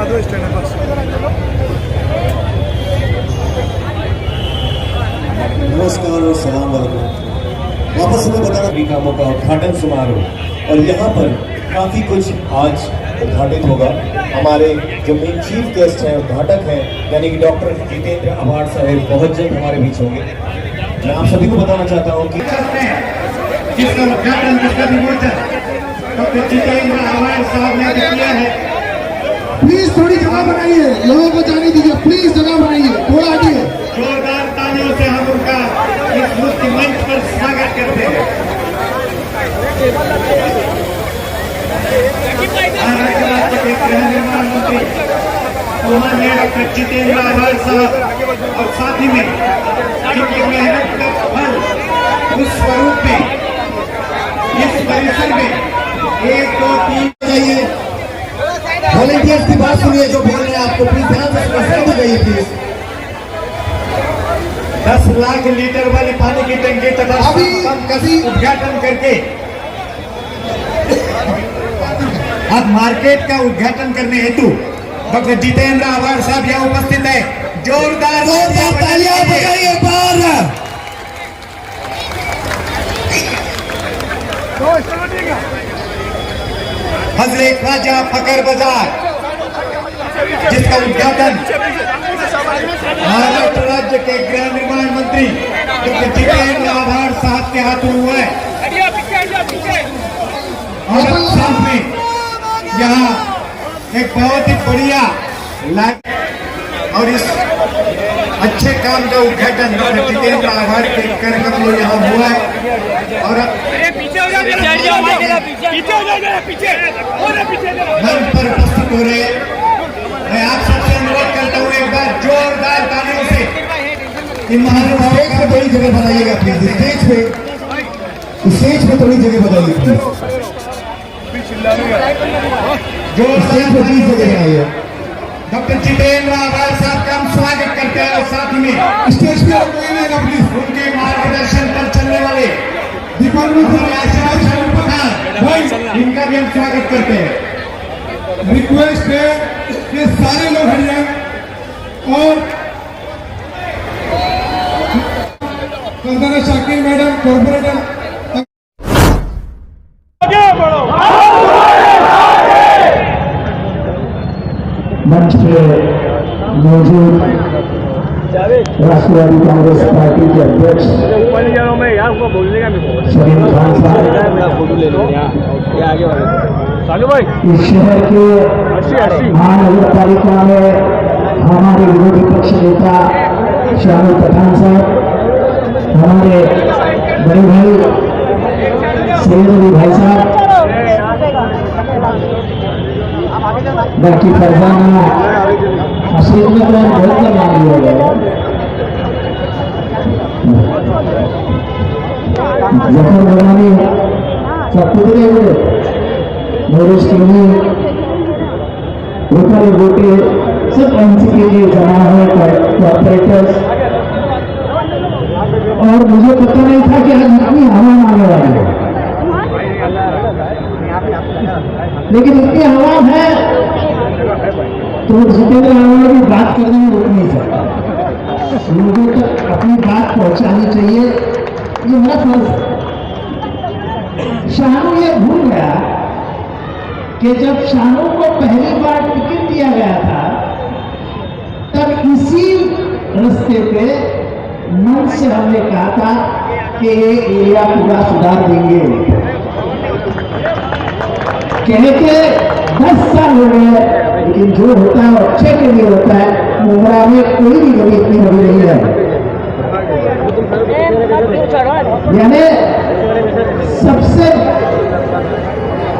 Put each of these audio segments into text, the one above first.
नमस्कार और सलाम वालेकुम। वापस मैं बताना भी कामों का उद्घाटन समारोह और यहाँ पर काफ़ी कुछ आज उद्घाटित होगा। हमारे जो मेन चीफ गेस्ट हैं, उद्घाटक हैं, यानी कि डॉक्टर जितेंद्र अवार्ड साहब बहुत जल्द हमारे बीच होंगे। मैं आप सभी को बताना चाहता हूँ कि जिसका उद्घाटन, जिसका विमोचन डॉक्टर जितेंद्र अवार्ड साहब ने किया है। प्लीज थोड़ी जगह बनाइए, लोगों को जाने दीजिए, प्लीज जगह बनाइए, थोड़ा हटिए। जोरदार तालियों से हम उनका इस मुक्ति मंच पर स्वागत करते हैं। महाराष्ट्र के गृह निर्माण मंत्री माननीय डॉक्टर जितेंद्र अवार्ड साहब और साथ ही में जिनकी मेहनत का फल उस स्वरूप में इस परिसर में 1 2 3 चाहिए। वॉलेंटियर्स की बात सुनिए जो बोल रहे हैं, आपको प्लीज ध्यान से सुन जाइए प्लीज। 10 लाख लीटर वाली पानी की टंकी तथा पंप का उद्घाटन करके अब मार्केट का उद्घाटन करने हेतु डॉक्टर जितेंद्र अवार्ड साहब यहाँ उपस्थित है। जोरदार तालियां बजाइए बार। हजरे ख्वाजा फकर बाजार जिसका उद्घाटन महाराष्ट्र राज्य के गृह निर्माण मंत्री डॉक्टर जितेंद्र अवार्ड साहब के हाथों हुआ है। और साथ में यहाँ एक बहुत ही बढ़िया और इस अच्छे काम का उद्घाटन डॉक्टर जितेंद्र अवार्ड के कार्यक्रम में यहाँ हुआ है। और मंच पर उपस्थित हो रहे मैं आप सबसे अनुरोध करता हूँ एक बार जोरदार तालियों से इन महानुभावों को थोड़ी जगह बनाइएगा प्लीज। स्टेज पे थोड़ी जगह बनाइए प्लीज। जो स्टेज पे प्लीज जगह बनाइए। डॉक्टर जितेंद्र अवार्ड साहब का हम स्वागत करते हैं और साथ ही में स्टेज पे कोई नहीं ना प्लीज। उनके मार्गदर्शन पर चलने वाले इनका भी हम स्वागत करते हैं। रिक्वेस्ट है कि सारे लोग हट जाएं और कंगना शाकिर मैडम कॉर्पोरेटर मंच पे मौजूद राष्ट्रवादी कांग्रेस पार्टी के अध्यक्ष सलीम खान साहब, इस शहर के महानगर पालिका में हमारे विरोधी पक्ष नेता शामिल पठान साहब, हमारे बड़े भाई सैयद अली भाई साहब, बाकी फरजाना अशीत में तो बहुत मान लिया गया। जखन बनानी सपुतरे हुए नोरिश के लिए रुपये वोटे सब एमसी के लिए जमा है कॉर्पोरेटर्स, और मुझे पता नहीं था कि आज इतनी हवा आने वाली है, लेकिन इतनी हवा है तो जितेंद्र अवार्ड की बात करने में रुक नहीं सकता। लोगों तक अपनी बात पहुंचानी चाहिए, ये मेरा फर्ज है। शानू ये भूल गया कि जब शानू को पहली बार टिकट दिया गया था तब इसी रास्ते पे मन से हमने कहा था कि ये एरिया पूरा सुधार देंगे। कहने के 10 साल हो गए, लेकिन जो होता है वो अच्छे के लिए होता है। मुंबई में कोई भी गली इतनी बड़ी नहीं है, यानी सबसे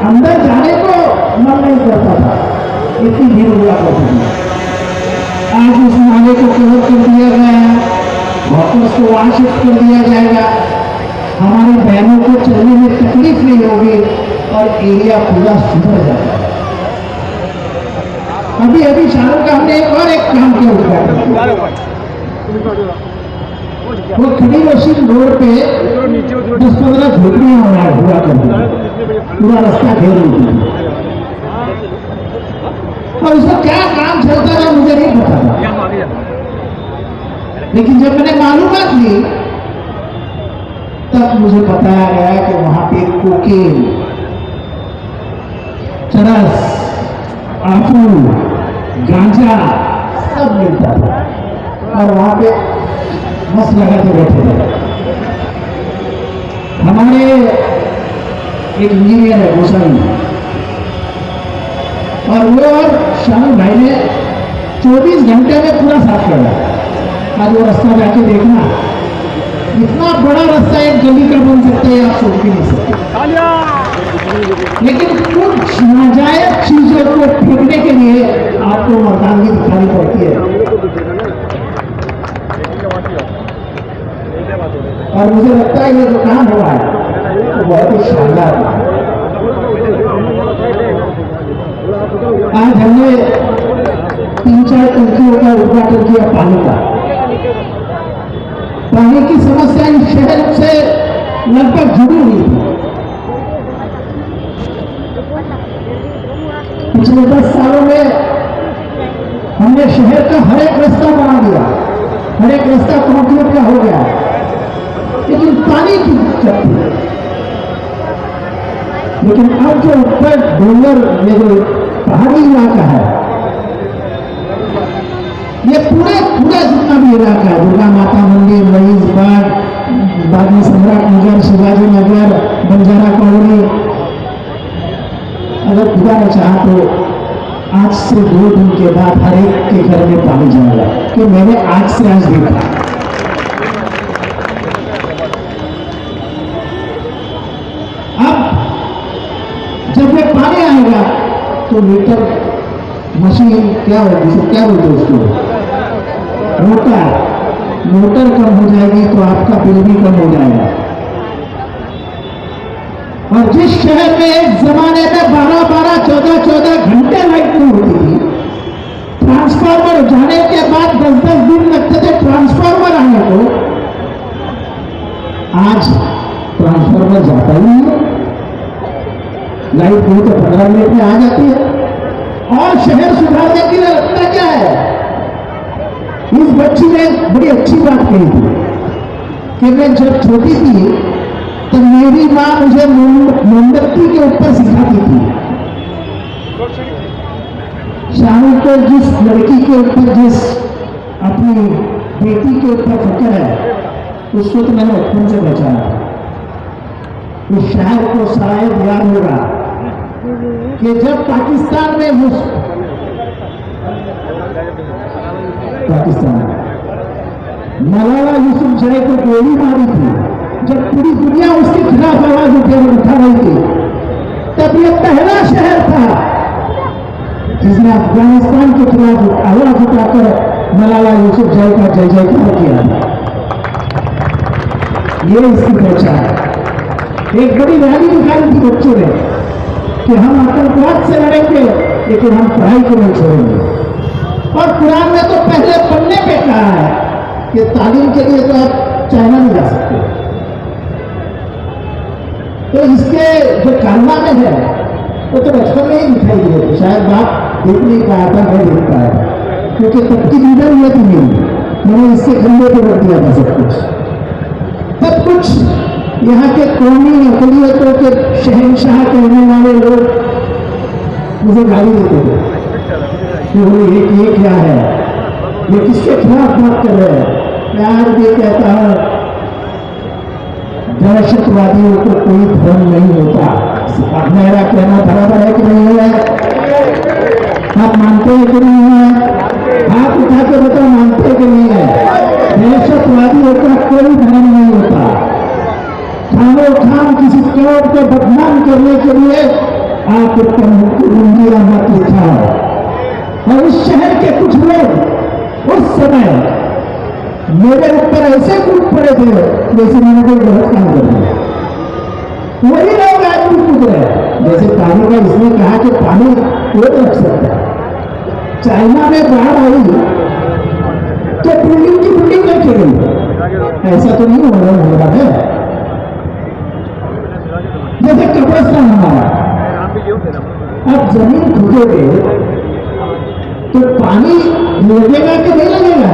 अंदर जाने को मन नहीं करता था, इतनी भीड़ हुआ करती थी। आज उस नाले को कवर कर दिया गया है, वापस को वहां शिफ्ट कर दिया जाएगा। हमारी बहनों को चलने में तकलीफ नहीं होगी और एरिया पूरा सुधर जाएगा। अभी अभी शाहरुख का हमने एक काम किया उद्घाटन, वो खड़ी मशीन रोड पे 10-15 झोपड़ियां हुआ करती, पूरा रास्ता घेर रही थी। और उसमें क्या काम चलता था मुझे नहीं पता था, लेकिन जब मैंने मालूमात ली तब मुझे बताया गया कि वहां पे कोकेन, चरस, आफू, गांजा सब मिलता था और वहां पे मस्त लगा के बैठे थे। हमारे एक इंजीनियर है गोसाई, और वो और शामिल भाई ने 24 घंटे में पूरा साफ किया। आज वो रास्ता जाके देखना, इतना बड़ा रास्ता एक गली का बन सकता है आप सोच भी नहीं सकते। लेकिन कुछ नाजायज चीजों को फेंकने के लिए आपको मर्दानगी दिखानी पड़ती है। और मुझे लगता है ये जो काम हुआ है वो बहुत ही शानदार है। आज हमने 3-4 टंकियों का उद्घाटन किया पानी का। पानी की समस्या इस शहर से लगभग जुड़ी हुई थी। पिछले 10 सालों में हमने शहर का हर एक रास्ता बना दिया, हर एक रास्ता कंक्रीट का हो गया, लेकिन पानी की दिक्कत थी। लेकिन अब जो ऊपर डोंगर में जो पहाड़ी इलाका है, ये पूरा जितना भी इलाका है, दुर्गा माता मंदिर, रईस बाग, बाद में सम्राट नगर, शिवाजी नगर, बंजारा कॉलोनी, अगर खुदा ने चाहा तो आज से 2 दिन के बाद हर एक के घर में पानी जाएगा, कि मैंने आज से आज देखा। अब जब ये पानी आएगा तो मीटर मशीन क्या होगी, क्या बोलते हैं उसको, मोटर कम हो जाएगी तो आपका बिल भी कम हो जाएगा। और जिस शहर में एक जमाने में 12-12, 14-14 घंटे लाइट नहीं होती थी, ट्रांसफार्मर जाने के बाद 10-10 दिन लगते थे ट्रांसफार्मर आने को, आज ट्रांसफार्मर जाता ही नहीं है। लाइट गई तो 15 मिनट में आ जाती है। और शहर सुधारने के लिए लगता क्या है, इस बच्ची ने बड़ी अच्छी बात कही थी कि मैं जब छोटी थी तो मेरी माँ मुझे मोमबत्ती के ऊपर सिखाती थी। शाम को जिस लड़की के ऊपर, जिस अपनी बेटी के ऊपर फकर है, उसको तो मैंने बचपन से बचाया था। इस शायर को शायद याद होगा कि जब पाकिस्तान मलाला यूसुफजई को गोली मारी थी, जब पूरी दुनिया उसके खिलाफ आवाज उठा रही थी, तब यह पहला शहर था जिसने अफगानिस्तान के खिलाफ आवाज उठाकर मलाला यूसुफजई का जय जयकार किया था। ये इसकी पहचान। एक बड़ी रैली निकाली थी बच्चों ने कि हम आतंकवाद से लड़ेंगे लेकिन हम पढ़ाई को नहीं छोड़ेंगे। और कुरान में तो पहले पढ़ने पे कहा है कि तालीम के लिए तो आप चाइना नहीं जा सकते। तो इसके जो कारनामे है वो तो बचपन में ही दिखाई दिए थे। शायद बाप देख नहीं पाया था, मैं देख पाया था, क्योंकि तब की लीडर ये थी नहीं, मैंने इसके खंभे पर रख दिया था सब कुछ। तब कुछ यहाँ के कौमी अकलियतों के शहंशाह कहने वाले लोग मुझे गाली देते थे कि ये क्या है, ये किसके खिलाफ बात कर रहे हैं। मैं आज भी कहता हूं, दहशतवादियों को कोई धर्म नहीं होता। अब मेरा कहना बराबर है कि नहीं है? आप मानते हैं कि नहीं है? हाथ उठा के बताओ, मानते हैं कि नहीं है? दहशतवादियों का कोई धर्म नहीं होता। खानो खाम किसी कौम को बदनाम करने के लिए आप इंडिया मत लिखा है। और उस शहर के कुछ लोग उस समय मेरे ऊपर ऐसे कूद पड़े थे जैसे मैंने कोई गलत काम कर दिया। वही लोग आज भी कूद रहे। जैसे पानी का इसने कहा कि पानी कोई रख सकता है। चाइना में बाढ़ आई तो बिल्डिंग की बिल्डिंग रखी गई, ऐसा तो नहीं हो रहा है। जैसे कब्रिस्तान हमारा, अब जमीन खोदोगे तो पानी लगेगा कि नहीं लगेगा?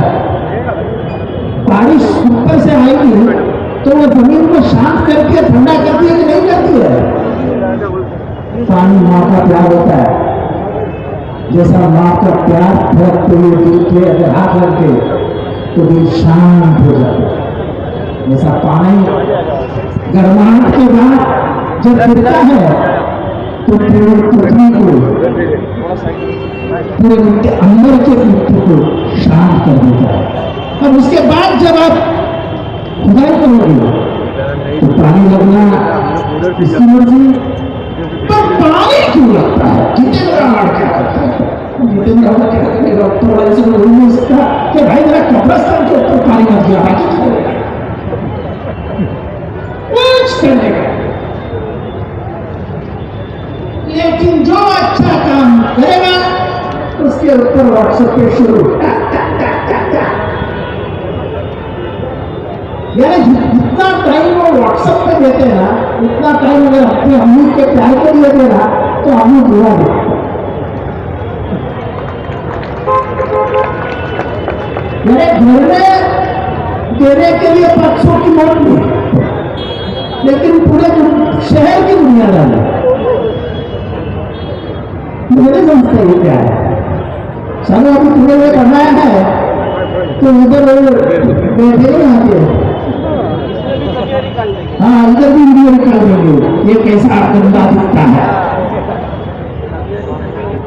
बारिश ऊपर से आएगी तो वो जमीन को शांत करके ठंडा करती है कि नहीं करती है? पानी माँ का प्यार होता है, जैसा माँ का प्यार फड़कते हुए दिल पे अगर हाथ रखे तो दिल शांत हो जाता है। जैसा पानी गर्माहट के बाद जब गिरता है तो पूरी पृथ्वी को, पूरे उनके अंदर के मिट्टी को शांत कर देता है। और उसके बाद जब आप खुदाई करोगे तो पानी लगना इसकी मर्जी, पर पानी क्यों लगता है? जितेंद्र आवाज क्या करता है? जितेंद्र आवाज क्या करते हैं? डॉक्टर वाले से बोल नहीं सकता कि भाई मेरा कब्रिस्तान के ऊपर पानी मत दिया, बाकी क्या करेगा? कुछ करने का। लेकिन जो अच्छा काम करेगा उसके ऊपर व्हाट्सएप पे शुरू, यानी जितना टाइम वो व्हाट्सएप पे देते हैं ना, उतना टाइम अगर अपने अम्मी के प्यार को दिए देना तो अम्मी बुरा देते। यानी घर में देने के लिए 500 की नोट नहीं, लेकिन पूरे शहर की दुनियादारी मुझे समझते ही क्या है। चलो अभी तुम्हें ये बनाया है तो उधर बैठे ही आते हैं, हाँ इधर भी वीडियो निकाल देंगे, ये कैसा गंदा दिखता है।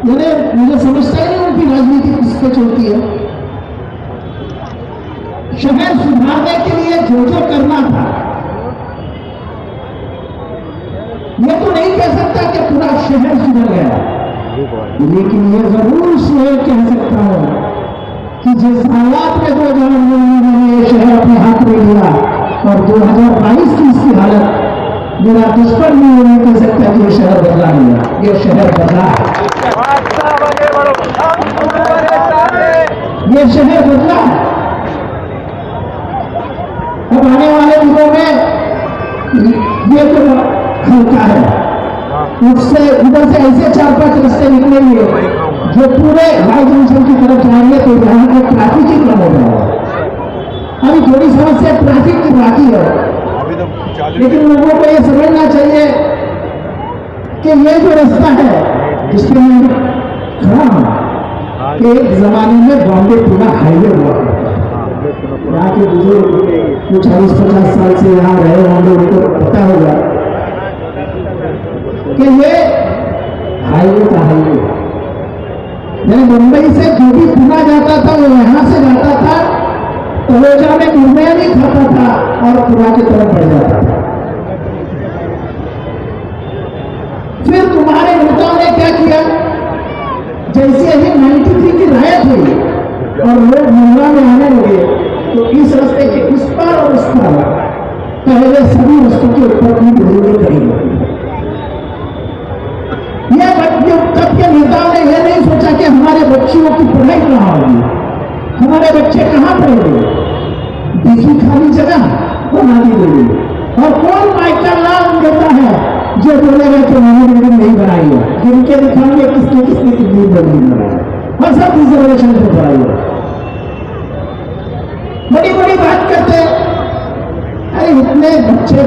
मुझे समझता ही नहीं उनकी राजनीति किस पे चलती है। शहर सुधारने के लिए जो जो करना था, ये तो नहीं कह सकता कि पूरा शहर सुधर गया, लेकिन ये जरूर से कह सकता हूं कि जिस हालात में 2019 में ये शहर अपने हाथ में लिया और 2022 की इसकी हालत, मेरा दुश्मन भी ये नहीं कह सकता कि ये शहर बदला नहीं, ये शहर बदला है, ये शहर बदला है। अब आने वाले दिनों में ये तो हल्का है, उससे उधर से ऐसे 4-5 रास्ते निकलेंगे जो पूरे हाई जंक्शन की तरफ जाएंगे तो यहाँ का ट्रैफिक ही कम हो जाएगा। अभी थोड़ी समस्या ट्रैफिक की बाकी है, लेकिन लोगों को ये समझना चाहिए कि ये जो रास्ता है जिसमें मैं खड़ा हूं, एक जमाने में बॉम्बे पूरा हाईवे हुआ करता था। यहाँ के बुजुर्ग जो 40-50 साल से यहाँ रहे होंगे उनको पता होगा कि ये हाईवे का हाईवे, यानी मुंबई से जो भी पुणे जाता था वो यहां से जाता था, तलोजा में निर्णय नहीं खाता था और पुणे की तरफ बढ़ जाता था। फिर तुम्हारे नेताओं ने क्या किया, जैसे ही 93 की रायत हुई और लोग मुंबई में आने लगे तो इस रास्ते के इस पार और उस पार पहले सभी रास्तों के ऊपर भी बिल्डिंगें खड़ी हुई। तब के नेताओं ने यह नहीं सोचा कि हमारे बच्चियों की पढ़ाई कहाँ होगी, हमारे बच्चे कहाँ पढ़ेंगे, देखी खाली जगह बना दी गई। और कौन माइका नाम देता है जो बोलेगा कि मैंने बिल्डिंग नहीं बनाई है, जिनके दिखाएंगे किसने किसने कितनी बिल्डिंग बनाई और सब रिजर्वेशन पे बनाई है। बड़ी बड़ी बात करते, अरे इतने बच्चे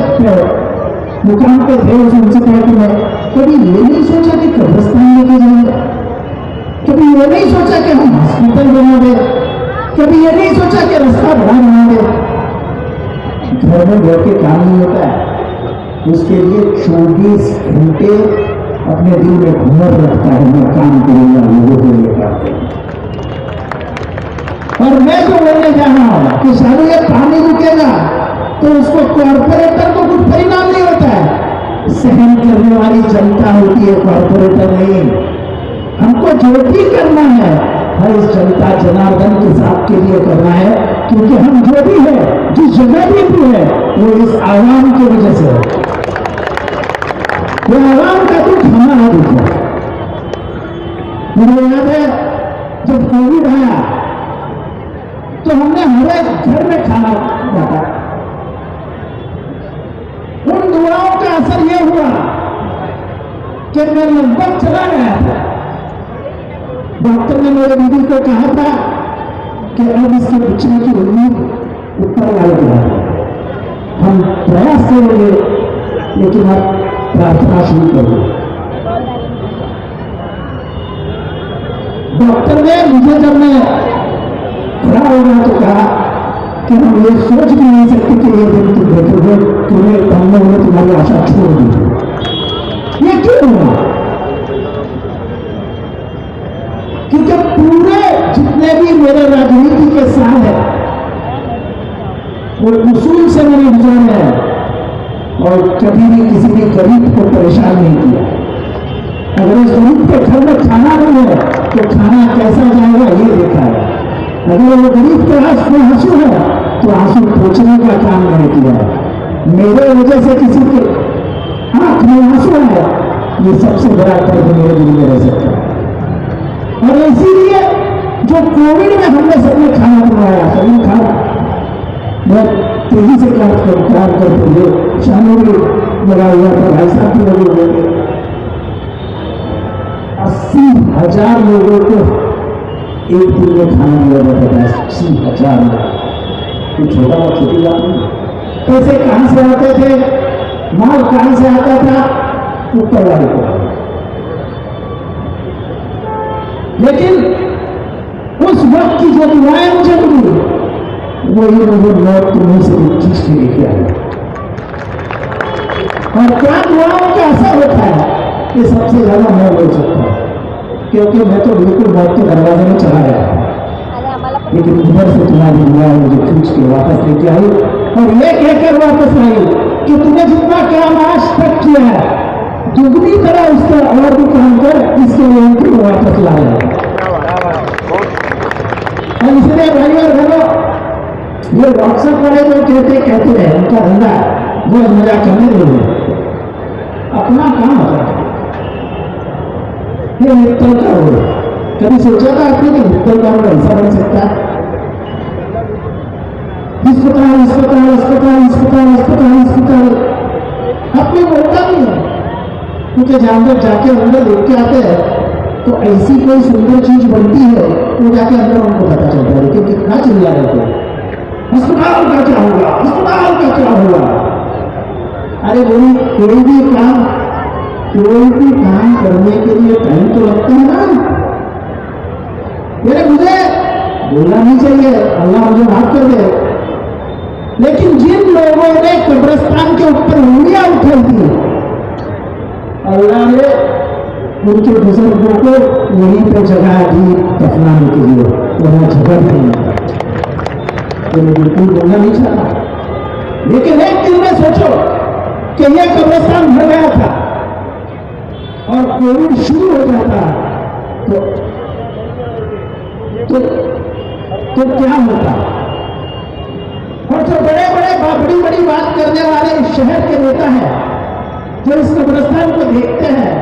मुकाम पे थे उस म्यूनसिपैलिटी में, कभी ये नहीं सोचा कि कब्रिस्तान लेके जाएंगे, कभी ये नहीं सोचा कि हम हॉस्पिटल बना दे, कभी ये नहीं सोचा कि रास्ता बड़ा बना दे। घर में बैठ के काम नहीं होता है, उसके लिए 24 घंटे अपने दिल में घूमर रखता है, मैं काम करूंगा, लोगों के लिए काम करूंगा। और मैं जो बोलने जा रहा हूं कि शायद ये पानी रुकेगा तो उसको कॉर्पोरेटर को कुछ परिणाम नहीं होता है, सहन करने वाली जनता होती है, कॉर्पोरेटर नहीं। हमको जो भी करना है हर इस जनता जनार्दन के साथ के लिए करना है, क्योंकि हम जो भी है, जिस जगह भी है वो इस आवाम की वजह से है। वो आवाम का दुख हमारा दुख है। मुझे याद है जब कोविड आया तो हमने हर एक घर में खाना बांटा, उन दुआओं का असर यह हुआ कि मैं लगभग चला गया था, डॉक्टर ने मेरे बीवी को कहा था कि अब इसके बचने की उम्मीद ऊपर वाले की है, हम प्रयास करेंगे, लेकिन अब प्रार्थना शुरू करें। डॉक्टर ने मुझे जब मैं खड़ा हो गया तो कहा कि हम ये सोच भी नहीं सकते कि ये दिन तुम देखोगे, तुम्हें हमने तुम्हारी आशा छोड़ दी। ये क्यों हुआ? क्योंकि पूरे जितने भी मेरे राजनीति के साल है वो उसूल से मैंने गुजारे हैं और कभी भी किसी भी गरीब को परेशान नहीं किया। अगर उस गरीब के घर में खाना नहीं है तो खाना कैसा जाएगा ये देखा है। अगर वो गरीब के पास कोई आंसू है तो आंसू पोंछने का काम मैंने किया है। मेरे वजह से किसी के आंख में आंसू है, ये सबसे बड़ा कर्ज मेरे दिल में रह सकता है। और इसीलिए जो कोविड में हमने सबने खाना बनाया, सबने खाना, मैं तेजी से काम करते हुए शामिल भी लगा हुआ था, भाई साहब भी लगे हुए थे। 80,000 लोगों को एक दिन में खाना दिया जाता था। 80,000 लोग, कोई छोटा और छोटी बात नहीं। पैसे कहां से आते थे, माल कहां से आता था, ऊपर वाले को। लेकिन उस वक्त की जो दुआएं मुझे मिली, वही मुझे मौत के मुंह से खींच के लेके आई। और क्या दुआओं का असर होता है, ये सबसे ज्यादा मैं बोल सकता हूं, क्योंकि मैं तो बिल्कुल मौत के दरवाजे में चला गया था, लेकिन उधर से तुम्हारी दुआएं मुझे खींच के वापस लेके आई और ये कहकर वापस आई कि तूने जितना काम आज तक किया है, दुगनी तरह उससे और भी काम कर, इसके लिए उनको वापस ला रहे। और इसलिए भाई और बहनों, ये व्हाट्सएप वाले जो कहते हैं उनका धंधा वो मजा करने नहीं है, अपना काम होता है। ये मित्तल का हो, कभी सोचा था आपने कि मित्तल का हो ऐसा बन सकता है? अस्पताल अस्पताल अस्पताल अस्पताल अस्पताल अस्पताल, अब कोई बोलता नहीं है, क्योंकि जानवर जाके अंदर देख के आते हैं तो ऐसी कोई सुंदर चीज बनती है तो जाके अंदर उनको पता चलता है, लेकिन कितना चिल्ला रहे थे, अस्पताल का क्या होगा, अस्पताल का क्या होगा। अरे बोली कोई भी काम करने के लिए टाइम तो लगता है ना। मुझे बोलना नहीं चाहिए, अल्लाह मुझे माफ कर दे, लेकिन जिन लोगों ने कब्रिस्तान के ऊपर उंगलियां उठाई थी, अल्लाह ने उनके बुजुर्गों को वहीं पर जगह दी दफनाने के लिए, वहां जगह नहीं तो मैं बिल्कुल बोलना नहीं चाहता। लेकिन एक दिन में सोचो कि यह कब्रिस्तान भर गया था और कोविड शुरू हो जाता तो क्या होता। और जो बड़े बड़ी बात करने वाले इस शहर के नेता हैं, जो इस कब्रिस्तान को देखते हैं,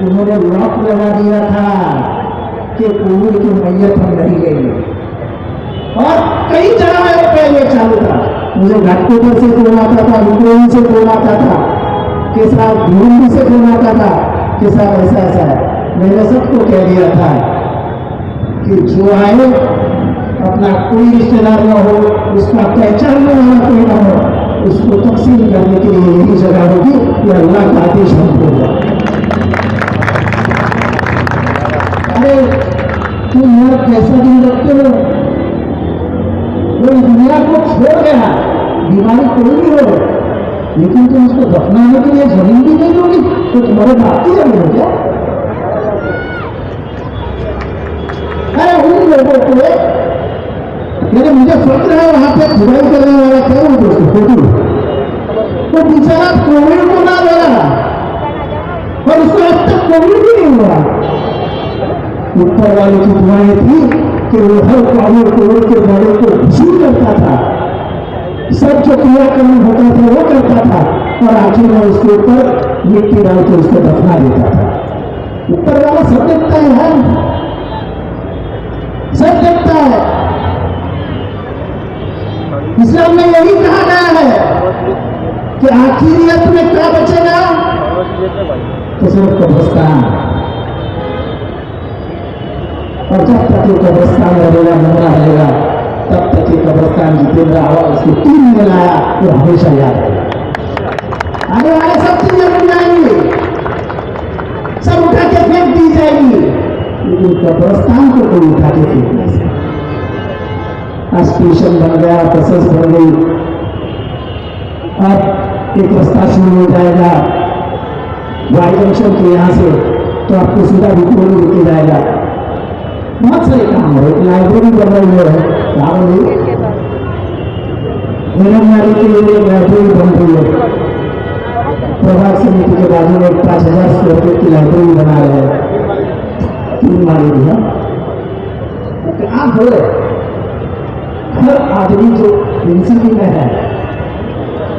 उन्होंने लॉक लगा दिया था कि कोविड की मैयत हम नहीं लेंगे। और कई जगहों पर यह चालू था। मुझे घाटकोपर से फोन आता था, यूक्रेन से फोन आता था, कि साहब बुरुंडी से फोन आता था कि साहब ऐसा ऐसा है। मैंने सबको कह दिया था कि जो आए अपना कोई रिश्तेदार न हो, उसका पहचानने वाला कोई न हो, उसको तकसीम करने के लिए यही जगह होगी कि अल्लाह का आदेश हमको होगा। अरे तुम यार कैसा दिन रखते हो, वो दुनिया को छोड़ गया, बीमारी कोई भी हो, लेकिन तुम उसको दफनाने के लिए जमीन भी नहीं दोगी, तो तुम्हारे बाप की जमीन हो क्या? अरे उन लोगों को, यानी मुझे फक्र है वहां पे खुदाई करने वाला क्या वो दोस्तों फोटो, वो बेचारा कोविड को ना ले रहा और उसको अब तक कोविड भी नहीं हुआ। ऊपर वाले की दुआएं थी कि वो हर कोविड के बड़े को वसूल करता था, सब जो क्रियाक्रम होता था वो करता था, और आखिर में उसके ऊपर मिट्टी डाल के उसको दफना देता था। ऊपर वाला सब देखता है यार, सब देखता है। इस्लाम में यही कहा गया है कि आखिरियत में क्या बचेगा, तो सिर्फ कब्रिस्तान। और जब तक ये कब्रिस्तान रहेगा, मुंगरा रहेगा, तब तक ये कब्रिस्तान जितेंद्र आवाज उसको 3 में लाया वो हमेशा याद रहेगा। आने वाले सब चीजें बन जाएंगी, सब उठा के फेंक दी जाएगी, लेकिन कब्रिस्तान को कोई उठा के फेंक नहीं सकता। आज स्टेशन बन गया, बसेस बन गई, अब एक रास्ता शुरू हो जाएगा वाई जंक्शन के यहाँ से, तो आपको सीधा विक्टोरिया लेके जाएगा। बहुत सारे काम है, एक लाइब्रेरी बन रही है, नारी के लिए लाइब्रेरी बन रही है, प्रभात समिति के बाजू में 5000 स्क्वायर फीट की लाइब्रेरी बना रहे हैं, 3 माली दिया। काम हो रहे, हर आदमी जो एनसीपी में है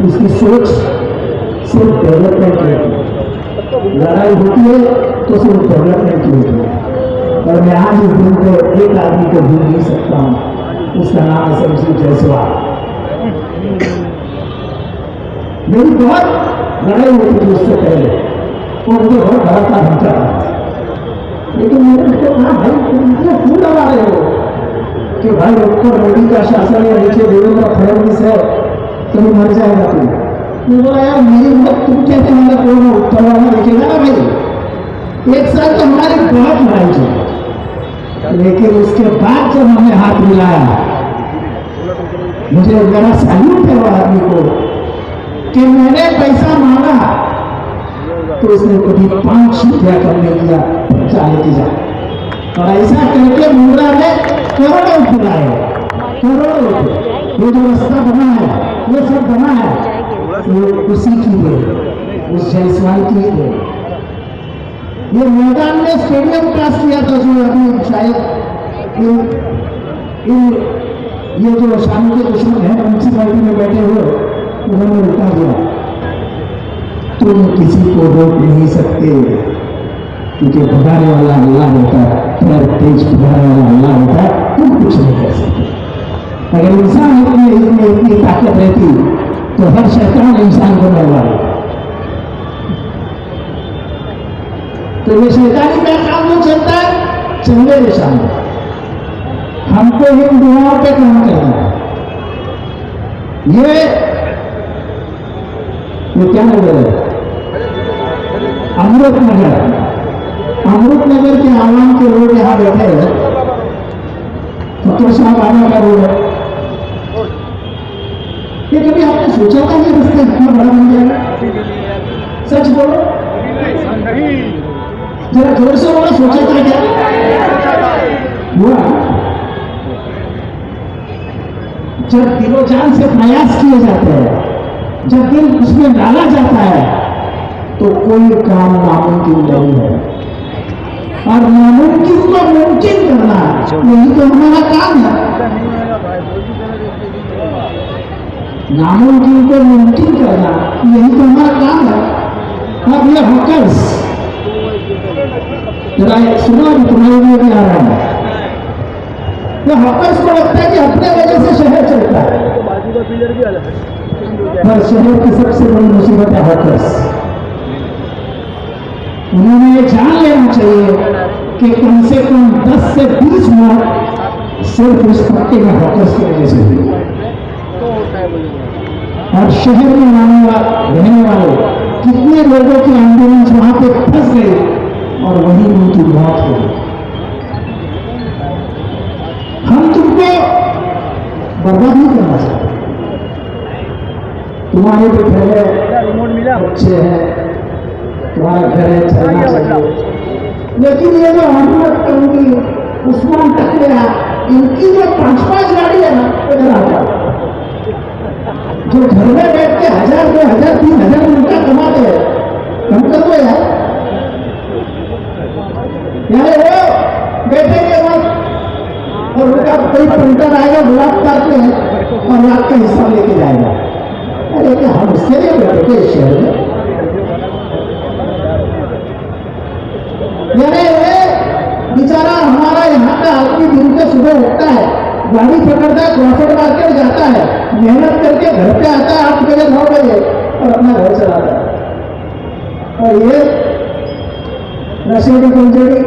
उसकी सोच सिर्फ डेवलपमेंट की होती है, लड़ाई होती है तो सिर्फ डेवलपमेंट की होती है। और मैं आज इस दिन को एक आदमी को भूल नहीं सकता हूँ, उसका नाम है शमशी जायसवाल। मेरी बहुत लड़ाई होती थी उससे पहले, वो मुझे बहुत डराता धमका था, लेकिन मैंने उसको कहा भाई तुम क्यों डरा रहे हो कि भाई ऊपर मोदी का शासन है, नीचे देवेंद्र फडणवीस है, कभी मर जाएगा तुम। तो बोला यार मेरी मौत तुम कहते हमारा कोई उत्तर वाला देखेगा ना भाई। 1 साल तो हमारी बहुत लड़ाई चली, लेकिन उसके बाद जब हमने हाथ मिलाया, मुझे बड़ा सैल्यूट है वो आदमी को कि मैंने पैसा मांगा तो उसने कभी 5 रुपया कम नहीं किया, चाहे की जाए। और ऐसा करके मुंद्रा में करोड़ों बुलाए, करोड़ों रुपये। ये जो रास्ता बना है, ये सब बना है, तो उसी की है, उस जायसवाल की है। ये मैदान में स्टेडियम पास किया था, जो अभी शायद ये जो शाम के दुश्मन है म्यूनसिपालिटी में बैठे हुए, उन्होंने रुका दिया। तुम किसी को रोक नहीं सकते, क्योंकि भगाने वाला अल्लाह होता है, पैर तेज भगाने वाला अल्लाह होता है, तुम कुछ नहीं कर सकते। अगर इंसान इतनी ताकत रहती तो हर शैतान इंसान को मरवा देता। तो ये शैतानी का काम जो चलता है, चंगे निशान, हमको इन दुआओं पे काम करना है। ये क्या नगर है? अमृतनगर। अमृतनगर के आवाम के लोग यहाँ बैठे हैं, फकीर साहब आने का रोड है। ये कभी आपने सोचा था कि रास्ता इतना बड़ा बन जाएगा? सच बोलो, जरा जोर से बोलो, सोचा था क्या? हुआ। जब दिलो जान से प्रयास किए जाते हैं, जब दिल उसमें डाला जाता है, तो कोई काम नामुमकिन नहीं है। और नामुमकिन को मुमकिन करना, यही तो हमारा काम है। नामुमकिन को मुमकिन करना, यही तो हमारा काम है। अब ये हॉकर्स, जरा सुना भी तुम्हारे लिए भी आ रहा है। ये हॉकर्स को लगता है कि अपने वजह से शहर चलता है, पर शहर की सबसे बड़ी मुसीबत है हॉकर्स। उन्होंने ये जान लेना चाहिए कि कम से कम 10 से 20 मौत सिर्फ इस पट्टे में हॉकर्स की वजह से हुई। और शहर में रहने वाले कितने लोगों की एम्बुलेंस वहां पे फंस गई और वहीं उनकी मौत हो गई। हम तुमको बर्बाद नहीं करना चाहते। तुम्हारे भी घर है, बच्चे हैं, तुम्हारा घर है, चलना चाहिए। लेकिन ये जो अहमद कंगी, उस्मान टकरिया, इनकी जो 5-5 गाड़ी है ना, इधर आता, जो घर में बैठ के 1000, 2000, 3000 रुपया कमाते हैं, कम कर दो यार। वो बैठेंगे वक्त और उनका कोई पंटर आएगा, बलात्कार पे और रात का हिस्सा लेके जाएगा। अरे हम उसके लिए बैठे थे शहर में। बेचारा हमारा यहाँ का आदमी दिन के सुबह उठता है, गाड़ी पकड़ता है, क्रॉफर्ड मार्केट जाता है, मेहनत करके घर पे आता है 8 बजे 9 बजे और अपना घर चलाता है। और ये नशेड़ी गुंजेड़ी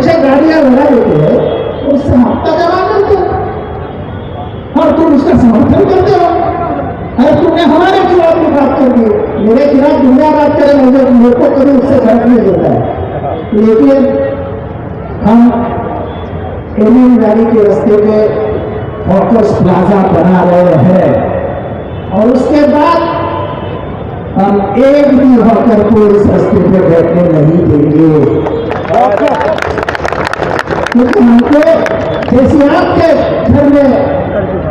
6 गाड़ियां लगा देते हैं तो उससे हफ्ता जमा करते हो और तुम उसका समर्थन करते हो। अरे तुमने हमारे खिलाफ की बात कर दी, मेरे खिलाफ दुनिया बात करे, मुझे मेरे को कभी उससे फर्क नहीं देता है। लेकिन हम एमएन वैली के रास्ते पे फोकस प्लाजा बना रहे हैं और उसके बाद हम एक भी होकर को इस रास्ते पे बैठने नहीं देंगे, क्योंकि हमको जैसे आपके घर में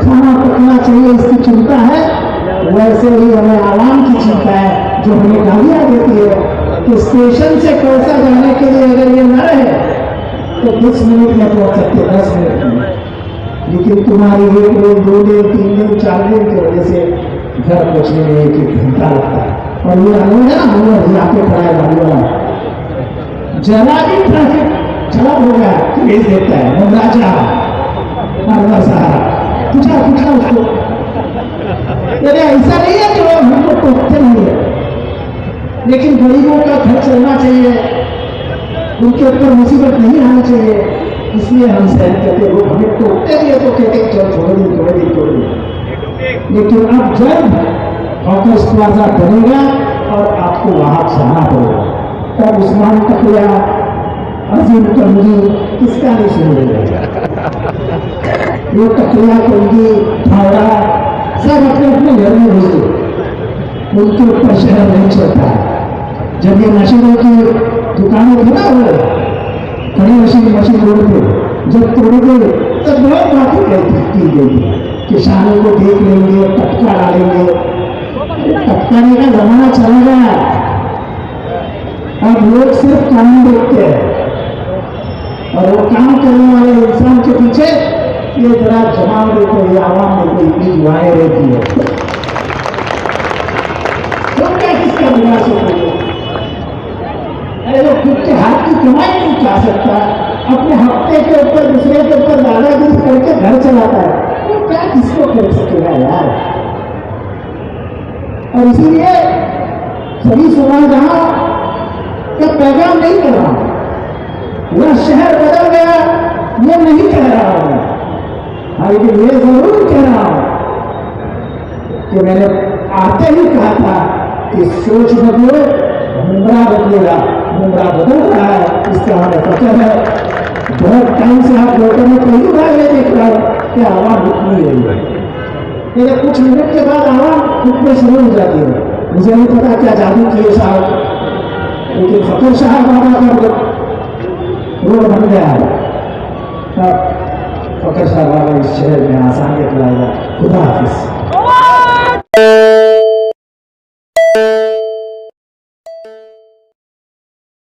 खाना पकना चाहिए इसकी चिंता है, वैसे ही हमें आवाम की चिंता है जो हमें गालियां देती है कि स्टेशन से कौसा जाने के लिए अगर ये न रहे तो 10 मिनट में पहुंच सकते, 10 मिनट में, लेकिन तुम्हारी 1 दिन 2 दिन 3 दिन 4 दिन की वजह से घर पहुंचने में 1 घंटा लगता है। और ये अनूर है ना, अनूर यहाँ पे खड़ा है गाड़ी वाला, जरा भी ट्रैफिक खराब हो गया तो भेज देता है मुमराजा अनवर साहब, पूछा उसको, अरे ऐसा नहीं है कि वो हमको टोकते नहीं है, लेकिन गरीबों का घर चलना चाहिए, उनके ऊपर मुसीबत नहीं आना चाहिए, इसलिए हम सहन करते। वो हमें टोकते भी है तो कहते चल थोड़े दिन। लेकिन अब जब फोकस प्लाजा बनेगा और आपको वहां जाना पड़ेगा, तब उस्मान तकिया, अजीम कंगी किसका नहीं सुनेगा, ये तकिया कंगी फावड़ा सब अपने अपने घर में होंगे, उनके ऊपर शहर नहीं चलता है। जब ये मशीनों की दुकानें थी ना, वो खड़ी मशीन रोड पे जब तोड़ी गई तब बहुत बातें की गई, किसानों को देख लेंगे, टटका डालेंगे, टटकाने का जमाना चला गया। अब लोग सिर्फ काम देखते हैं और वो काम करने वाले इंसान के पीछे ये जरा जमाम देखो, ये आवाम देखो, इतनी दुआएं रहती है, तो क्या किसका विकास होता है? अरे वो खुद के हाथ की कमाई नहीं खा सकता, अपने हफ्ते के ऊपर दूसरे के ऊपर दादागिरी करके घर चलाता है, तो क्या किसको कर सकेगा यार? और इसीलिए सभी सुनाजहां का पैगाम नहीं कर रहा, वह शहर बदल गया ये नहीं कह रहा हूं, लेकिन ये जरूर कह रहा हूं कि मैंने आते ही कहा था कि सोच बदलो, मुमरा बदलेगा, मुमरा बदल रहा है, इसका हमें फख्र है। बहुत टाइम से आप लोगों ने पहली बार ये देख रहा है कि आवाम रुकनी रही है, लेकिन कुछ मिनट के बाद आवाम रुकने शुरू हो जाती है। मुझे नहीं पता क्या जादू किए साहब, लेकिन फकीर साहब बाबा का रोड बन गया है, तब फकीर साहब बाबा इस शहर में आसानियत लाएगा। खुदा हाफिज।